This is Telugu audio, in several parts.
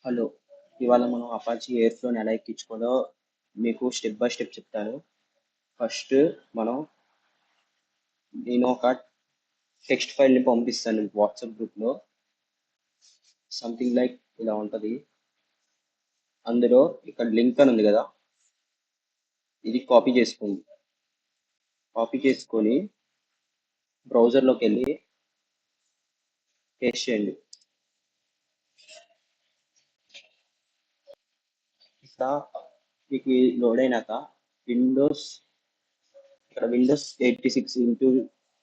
హలో! ఇవాళ మనం అపాచీ ఎయిర్‌ఫ్లోని ఎలా ఎక్కించుకోవాలో మీకు స్టెప్ బై స్టెప్ చెప్తాను. ఫస్ట్ మనం నేను ఒక టెక్స్ట్ ఫైల్‌ని పంపిస్తాను వాట్సాప్ గ్రూప్‌లో. సంథింగ్ లైక్ ఇలా ఉంటది. అందులో ఇక్కడ లింక్ అని ఉంది కదా! ఇది కాపీ చేసుకోండి. కాపీ చేసుకొని బ్రౌజర్‌లోకి వెళ్ళి పేస్ట్ చేయండి. ఇక్కడ మీకు లోడ్ అయినాక విండోస్ ఇక్కడ విండోస్ 86 ఇంటూ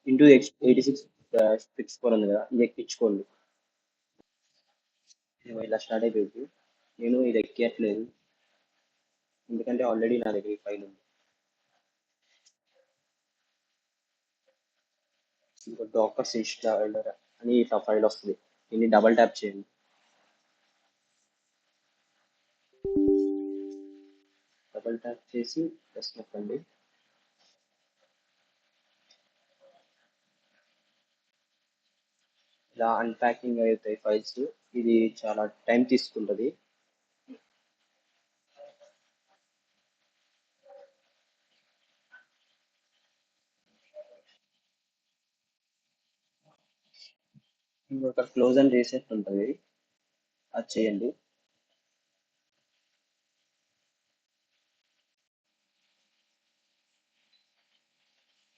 86 64 ఉంది కదా! ఇది ఎక్కించుకోండి. ఇలా స్టార్ట్ అయిపోయింది. నేను ఇది ఎక్కియట్లేదు ఎందుకంటే ఆల్రెడీ నా దగ్గర ఈ ఫైల్ ఉంది. ఇంకో డాకర్స్ ఇన్స్టాలర్ అని ఇట్లా ఫైల్ వస్తుంది. దీన్ని డబల్ ట్యాప్ చేయండి. డబల్ ట్యాప్ చేసి ప్రెస్ నొక్కండి. ఇలా అన్ప్యాకింగ్ అవుతాయి ఫైల్స్. ఇది చాలా టైం తీసుకుంటుంది. ఇంకొక క్లోజ్ అండ్ రీసెట్ ఉంటుంది, అది చేయండి.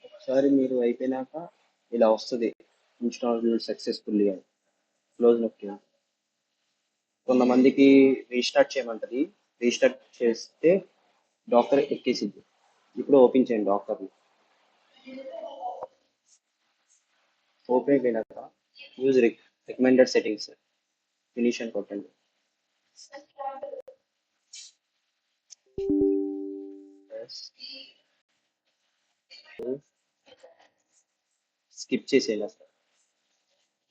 ఒకసారి మీరు అయిపోయినాక ఇలా వస్తుంది, ఇన్స్టాల్ సక్సెస్ఫుల్లీ అని. క్లోజ్ నొక్కండి. కొంతమందికి రీస్టార్ట్ చేయమంటది. రీస్టార్ట్ చేస్తే డాకర్ ఎక్కేసింది. ఇప్పుడు ఓపెన్ చేయండి డాకర్ని. ఓపెన్ అయిపోయినాక యూజ్ రికమెండెడ్ సెట్టింగ్స్ ఫినిష్ అని కొట్టండి. స్కిప్ చేసేయాలి అసలు.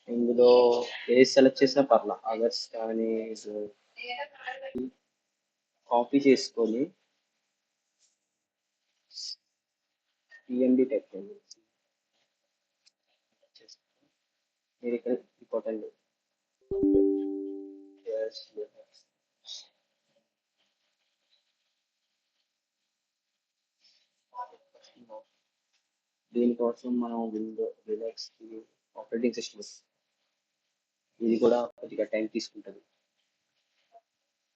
ఇందులో ఏది సెలెక్ట్ చేసినా పర్లా, అవర్స్ కానీ కాపీ చేసుకొని పిఎన్డి టైప్ చేయండి. మీరు ఇక్కడ కొట్టండి. దీనికోసం మనం లినక్స్ ఆపరేటింగ్ సిస్టమ్, ఇది కూడా కొద్దిగా టైం తీసుకుంటుంది.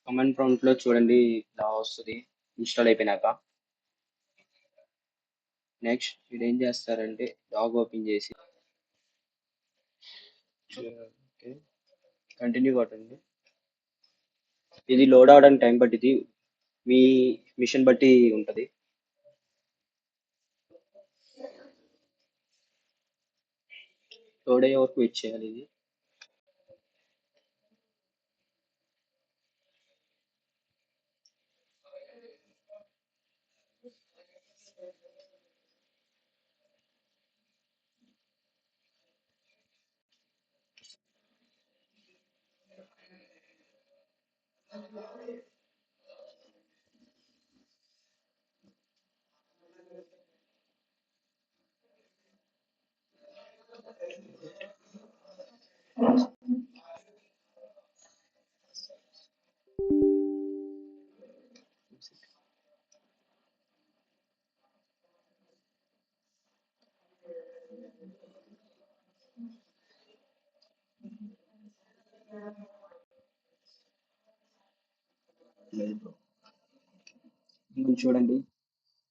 కమాండ్ ప్రాంప్ట్ లో చూడండి ఇలా వస్తుంది ఇన్స్టాల్ అయిపోయినాక. నెక్స్ట్ మీరు ఏం చేస్తారంటే డాగ్ ఓపెన్ చేసి కంటిన్యూ కొట్టండి. ఇది లోడ్ అవడానికి టైం పట్టింది, మీ మిషన్ బట్టి ఉంటుంది. లోడ్ అయ్యే వరకు వెయిట్ చేయాలి. ఇది చూడండి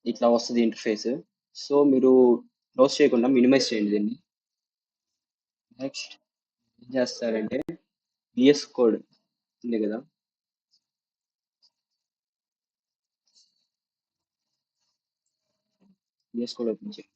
ఇట్లా వస్తుంది ఇంటర్ఫేస్. సో మీరు క్లోజ్ చేయకుండా మినిమైజ్ చేయండి దీన్ని. నెక్స్ట్ ఏం చేస్తారంటే విఎస్ కోడ్ ఉంది కదా, విఎస్ కోడ్ ఓపెన్ చేయండి.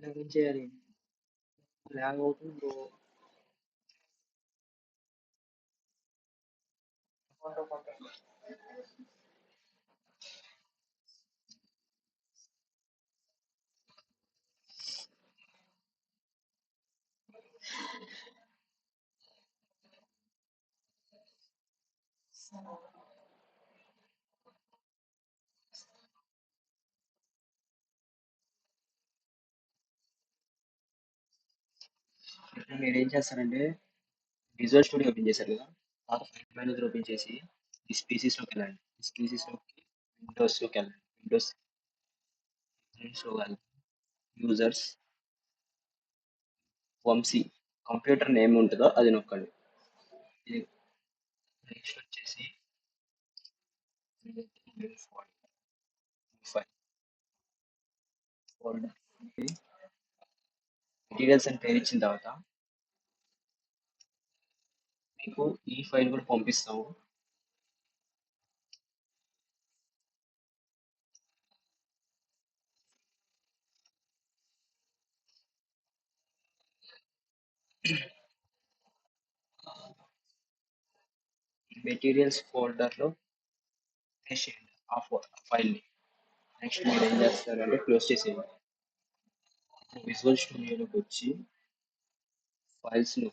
మరి ఏం చేయాలి? లాగ్ అవుతుంది బ్రో. ఇప్పుడు మీరేం చేస్తారంటే విజువల్ స్టూడియో ఓపెన్ చేశారు కదా, పాత ఫైల్ మేనేజర్ ఓపెన్ చేసి ఈ స్పీసీస్లోకి వెళ్ళండి. ఈ స్పీసీస్లోకి విండోస్లోకి వెళ్ళండి. విండోస్ వెళ్ళి యూజర్స్ వంశీ కంప్యూటర్ నేమ్ ఉంటుందో అది నొక్కండి. ఇది నెక్స్ట్ వచ్చేసి ఫైల్ ఫోల్డర్ మెటీరియల్స్ అని పేరు ఇచ్చిన తర్వాత మీకు ఈ ఫైల్ కూడా పంపిస్తాము. మెటీరియల్స్ ఫోల్డర్లో పేస్ట్ చేయండి ఆ ఫైల్ని. నెక్స్ట్ మీరు ఏం చేస్తారంటే క్లోజ్ చేసేయండి. విజువల్ స్టూడియోలోకి వచ్చి ఫైల్స్లో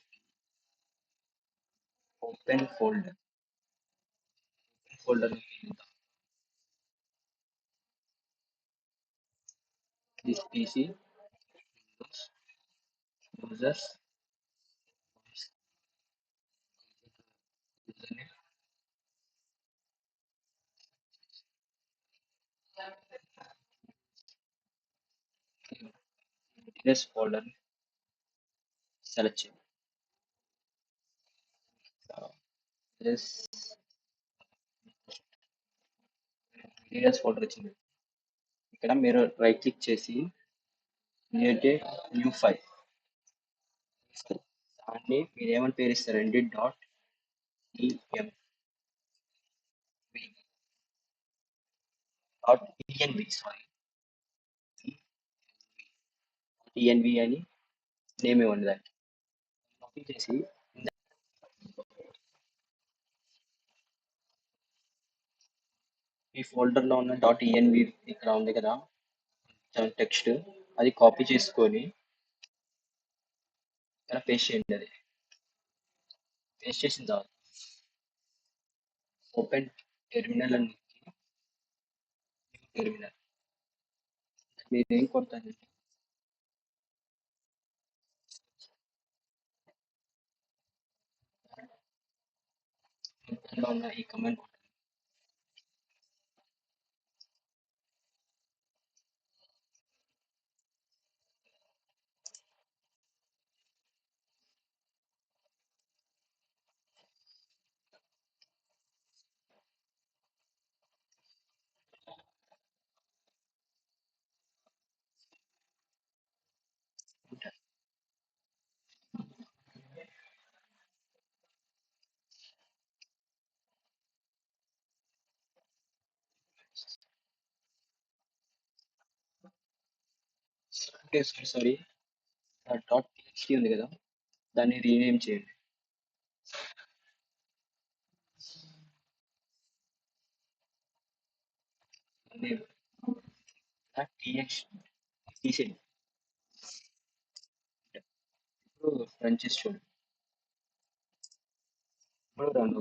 ఓపెన్ ఫోల్డర్ ఫోల్డర్లోకి వెళ్ళిన తర్వాత this PC users materials folder select చేయండి. మెటీరియల్స్ ఫోల్డర్ వచ్చింది. ఇక్కడ మీరు రైట్ క్లిక్ చేసి క్రియేట్ ఏ న్యూ ఫైల్, దాన్ని మీరు ఏమని పేరు ఇస్తారండి .emv .env సారీ .env అని నేమ్ ఇవ్వండి. దానికి కాపీ చేసి ఈ ఫోల్డర్లో ఉన్న .env ఇక్కడ ఉంది కదా టెక్స్ట్, అది కాపీ చేసుకొని ఇక్కడ పేస్ట్ చేయండి. అది పేస్ట్ చేసిన తర్వాత ఓపెన్ టెర్మినల్ అని టెర్మినల్ మీరు ఏం కొడతారు దానిలో ఉన్న ఈ కమాండ్ కొట్టాలి. అంటే సారీ .txt ఉంది కదా, దాన్ని రీనేమ్ చేయండి. నేమ్ txt తీసేయండి. ఇప్పుడు రన్ చేసి చూడండి. ఇప్పుడు రన్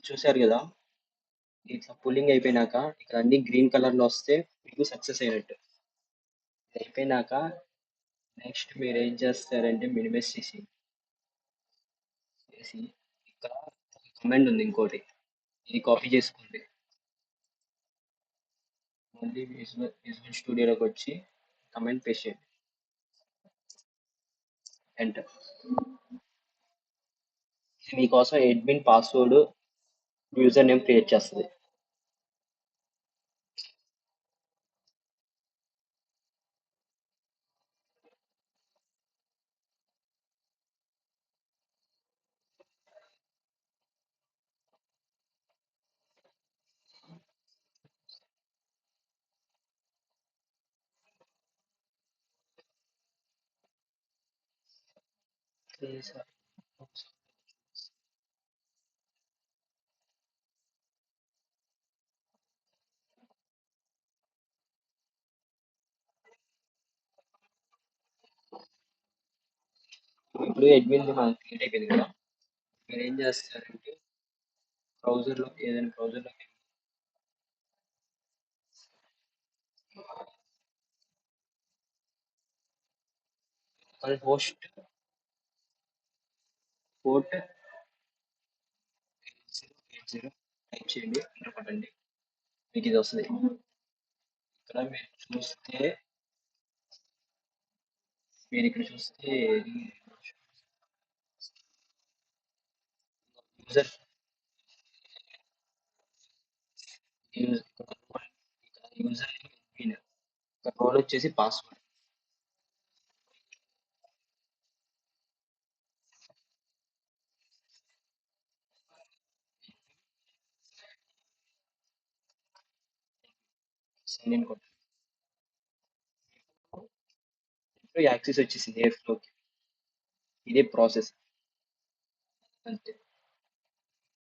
చూశారు కదా, ఇట్లా పుల్లింగ్ అయిపోయినాక ఇక్కడ అన్ని గ్రీన్ కలర్ లో వస్తే మీకు సక్సెస్ అయినట్టు. ఇది అయిపోయినాక నెక్స్ట్ మీరు ఏం చేస్తారంటే మినిమైజ్ చేసి ఇక్కడ కమాండ్ ఉంది ఇంకోటి, ఇది కాపీ చేసుకోండి. మళ్ళీ విజువల్ స్టూడియోలోకి వచ్చి కమాండ్ పేస్ట్ చేయండి. ఎంటర్. ఇది మీకోసం admin password user name create చేస్తుంది. చేసా. ఇప్పుడు అడ్మిన్ మనకి క్రియేట్ అయిపోయింది కదా. మీరు ఏం చేస్తారంటే బ్రౌజర్లో ఏదైనా బ్రౌజర్లో మన హోస్ట్ పోర్ట్ 8080 టైప్ చేయండి, ఎంటర్ కొట్టండి, మీకు ఇది వస్తుంది. ఇక్కడ మీరు ఇక్కడ చూస్తే యూజర్ యూజర్ పిన్, రోల్ వచ్చేసి పాస్వర్డ్. సైన్ ఇన్ కొట్టండి. ఇప్పుడు యాక్సెస్ వచ్చేసింది ఏ ఫ్లోకి. ఇదే ప్రాసెస్ అంతే.